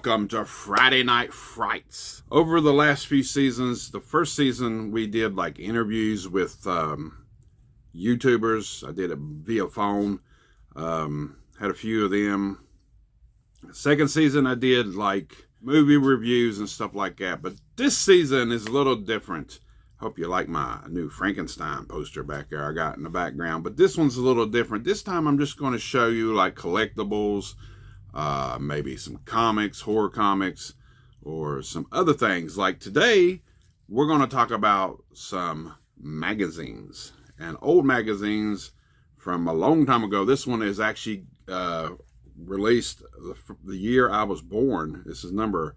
welcome to Friday Night Frights. Over the last few seasons, the first season we did like interviews with YouTubers. I did it via phone, had a few of them. Second season I did like movie reviews and stuff like that, but this season is a little different. Hope you like my new Frankenstein poster back there I got in the background, but this one's a little different. This time I'm just going to show you like collectibles, maybe some comics, horror comics, or some other things. Like today, we're going to talk about some magazines, and old magazines from a long time ago. This one is actually released the year I was born. This is number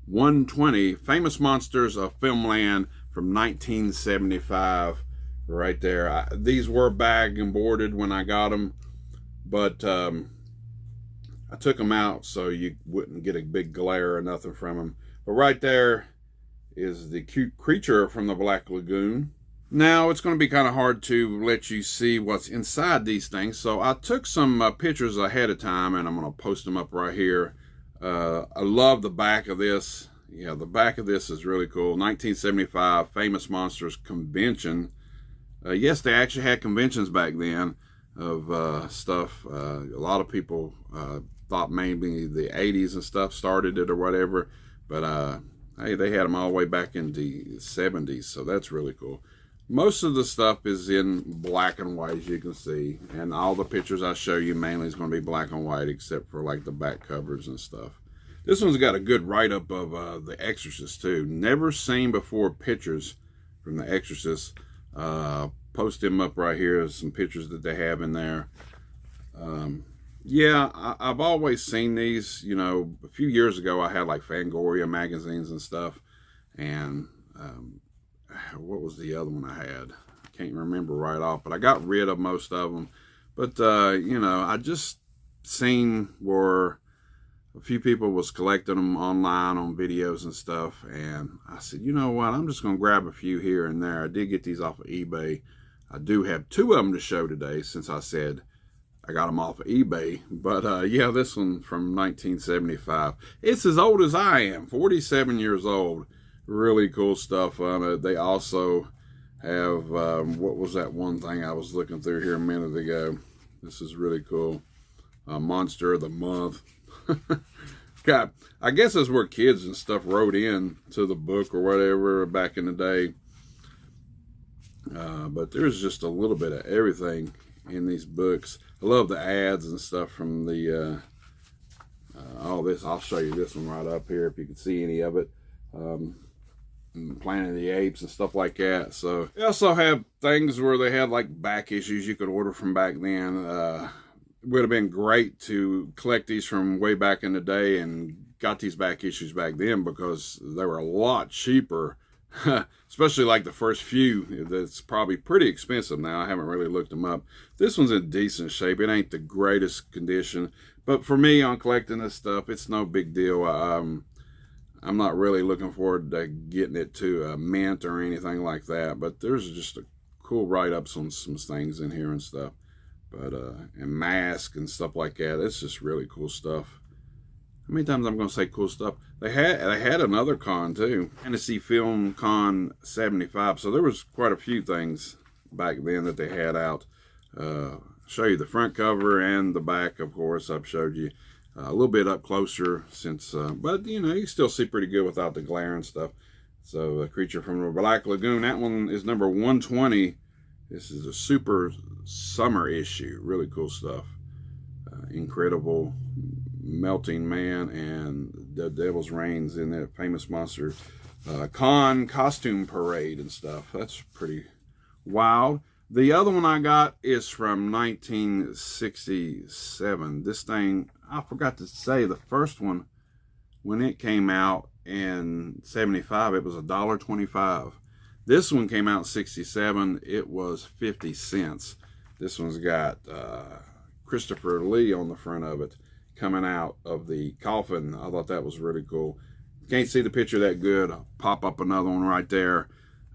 120, Famous Monsters of Filmland from 1975, right there. These were bagged and boarded when I got them, but I took them out so you wouldn't get a big glare or nothing from them. But right there is the cute creature from the Black Lagoon. Now, it's going to be kind of hard to let you see what's inside these things, so I took some pictures ahead of time, and I'm going to post them up right here. I love the back of this. Yeah, the back of this is really cool. 1975 Famous Monsters Convention. Yes, they actually had conventions back then of stuff. A lot of people thought maybe the 80s and stuff started it or whatever, but hey, they had them all the way back in the 70s, so that's really cool. Most of the stuff is in black and white, as you can see, and all the pictures I show you mainly is going to be black and white, except for like the back covers and stuff. This one's got a good write-up of The Exorcist too. Never seen before pictures from The Exorcist. Post them up right here, some pictures that they have in there. Yeah, I've always seen these. You know, a few years ago I had like Fangoria magazines and stuff, and what was the other one I had? I can't remember right off, but I got rid of most of them. But you know, I just seen where a few people was collecting them online on videos and stuff, and I said, you know what, I'm just going to grab a few here and there. I did get these off of eBay. I do have two of them to show today, since I said I got them off of eBay. But yeah, this one from 1975. It's as old as I am, 47 years old. Really cool stuff on it. They also have, what was that one thing I was looking through here a minute ago? This is really cool. Monster of the Month. God, I guess that's where kids and stuff wrote in to the book or whatever back in the day. But there's just a little bit of everything in these books. I love the ads and stuff from the all this. I'll show you this one right up here if you can see any of it. Planet of the Apes and stuff like that. So they also have things where they had like back issues you could order from back then. It would have been great to collect these from way back in the day and got these back issues back then, because they were a lot cheaper. Especially like the first few. That's probably pretty expensive now. I haven't really looked them up. This one's in decent shape. It ain't the greatest condition, but for me on collecting this stuff, it's no big deal. I'm not really looking forward to getting it to a mint or anything like that, but there's just a cool write-ups on some things in here and stuff. But and mask and stuff like that. It's just really cool stuff. How many times I'm going to say cool stuff? They had another con too, Fantasy Film Con 75. So there was quite a few things back then that they had out. Show you the front cover and the back, of course. I've showed you a little bit up closer since, but you know, you still see pretty good without the glare and stuff. So the creature from the Black Lagoon, that one is number 120. This is a super summer issue. Really cool stuff. Incredible Melting Man and the Devil's Reigns in that Famous Monster Con costume parade and stuff. That's pretty wild. The other one I got is from 1967. This thing, I forgot to say, the first one, when it came out in 75, it was $1.25. This one came out in 67. It was 50 cents. This one's got Christopher Lee on the front of it coming out of the coffin. I thought that was really cool. Can't see the picture that good. I'll pop up another one right there.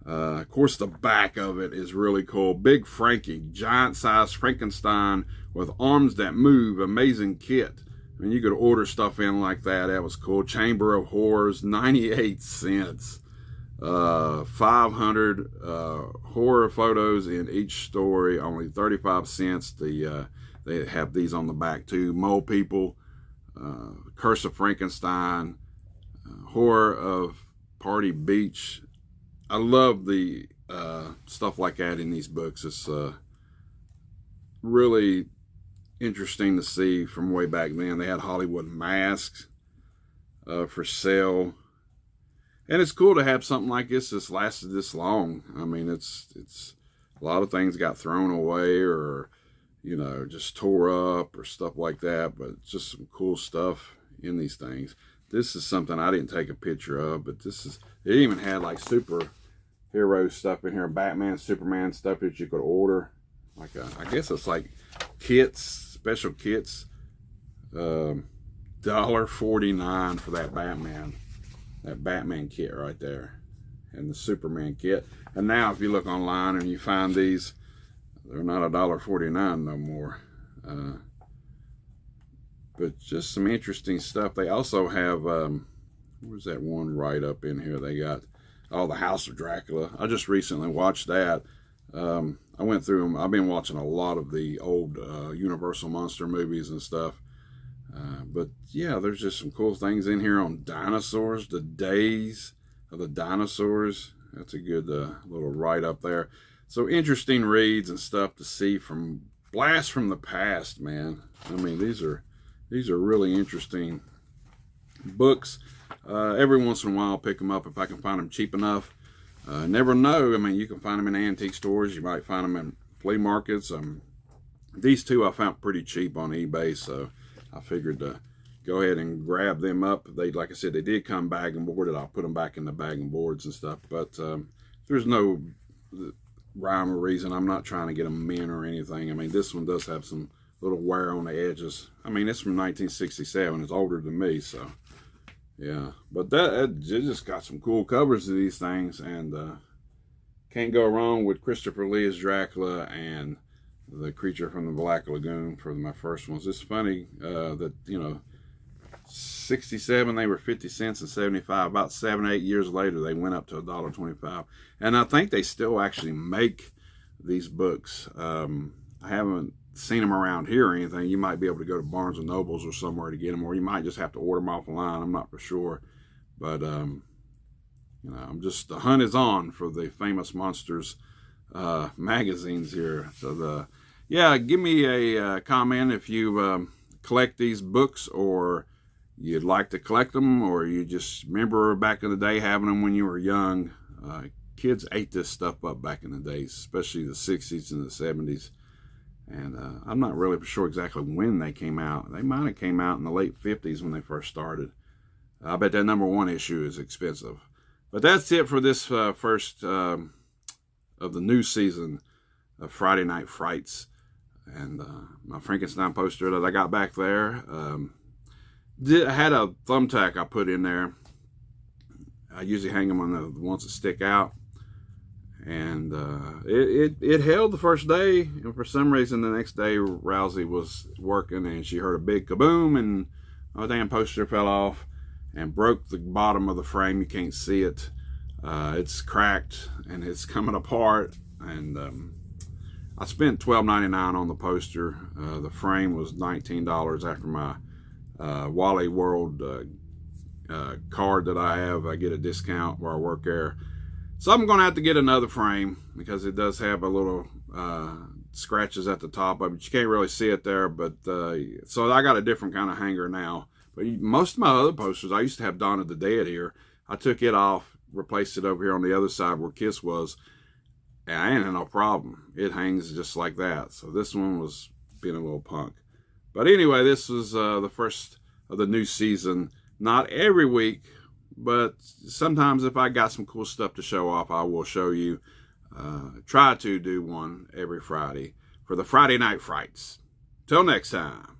Of course, the back of it is really cool. Big Frankie, giant-sized Frankenstein with arms that move. Amazing kit. I mean, you could order stuff in like that. That was cool. Chamber of Horrors, 98 cents. 500 horror photos in each story, only 35 cents. They have these on the back too. Mole People, Curse of Frankenstein, Horror of Party Beach. I love the stuff like that in these books. It's really interesting to see from way back then. They had Hollywood masks for sale. And it's cool to have something like this that's lasted this long. I mean, it's a lot of things got thrown away or, you know, just tore up or stuff like that. But it's just some cool stuff in these things. This is something I didn't take a picture of, but this is, it even had like superhero stuff in here, Batman, Superman stuff that you could order. Like I guess it's like kits, special kits. $1.49 for that Batman. That Batman kit right there, and the Superman kit. And now if you look online and you find these, they're not $1.49 no more. But just some interesting stuff. They also have, where's that one right up in here? They got, oh, the House of Dracula. I just recently watched that. I went through them. I've been watching a lot of the old Universal Monster movies and stuff. But yeah, there's just some cool things in here on dinosaurs, the days of the dinosaurs. That's a good little write up there. So interesting reads and stuff to see from blast from the past, man. I mean, these are really interesting books. Every once in a while I'll pick them up if I can find them cheap enough. Never know. I mean, you can find them in antique stores. You might find them in flea markets. These two I found pretty cheap on eBay, so I figured to go ahead and grab them up. They, like I said, they did come bag and boarded. I'll put them back in the bag and boards and stuff. But there's no rhyme or reason. I'm not trying to get them mint or anything. I mean, this one does have some little wear on the edges. I mean, it's from 1967. It's older than me, so yeah. But it just got some cool covers of these things, and can't go wrong with Christopher Lee as Dracula and the Creature from the Black Lagoon for my first ones. It's funny that, you know, 67 they were 50 cents and 75. About 7 or 8 years later they went up to $1.25, and I think they still actually make these books. I haven't seen them around here or anything. You might be able to go to Barnes and Nobles or somewhere to get them, or you might just have to order them offline. I'm not for sure, but you know, the hunt is on for the Famous Monsters magazines here. So yeah, give me a comment if you collect these books, or you'd like to collect them, or you just remember back in the day having them when you were young. Kids ate this stuff up back in the days, especially the 60s and the 70s. And I'm not really sure exactly when they came out. They might have came out in the late 50s when they first started. I bet that #1 issue is expensive. But that's it for this first of the new season of Friday Night Frights. And my Frankenstein poster that I got back there. I had a thumbtack I put in there. I usually hang them on the ones that stick out. And it held the first day. And for some reason, the next day, Rousey was working and she heard a big kaboom, and my damn poster fell off and broke the bottom of the frame. You can't see it. It's cracked and it's coming apart. And I spent $12.99 on the poster. The frame was $19 after my Wally World card that I have. I get a discount where I work there. So I'm going to have to get another frame because it does have a little scratches at the top of it. You can't really see it there, but so I got a different kind of hanger now. But most of my other posters, I used to have Dawn of the Dead here. I took it off, replaced it over here on the other side where Kiss was, and I ain't had no problem. It hangs just like that. So this one was being a little punk. But anyway, this was the first of the new season. Not every week, but sometimes if I got some cool stuff to show off, I will show you. Try to do one every Friday for the Friday Night Frights. Till next time.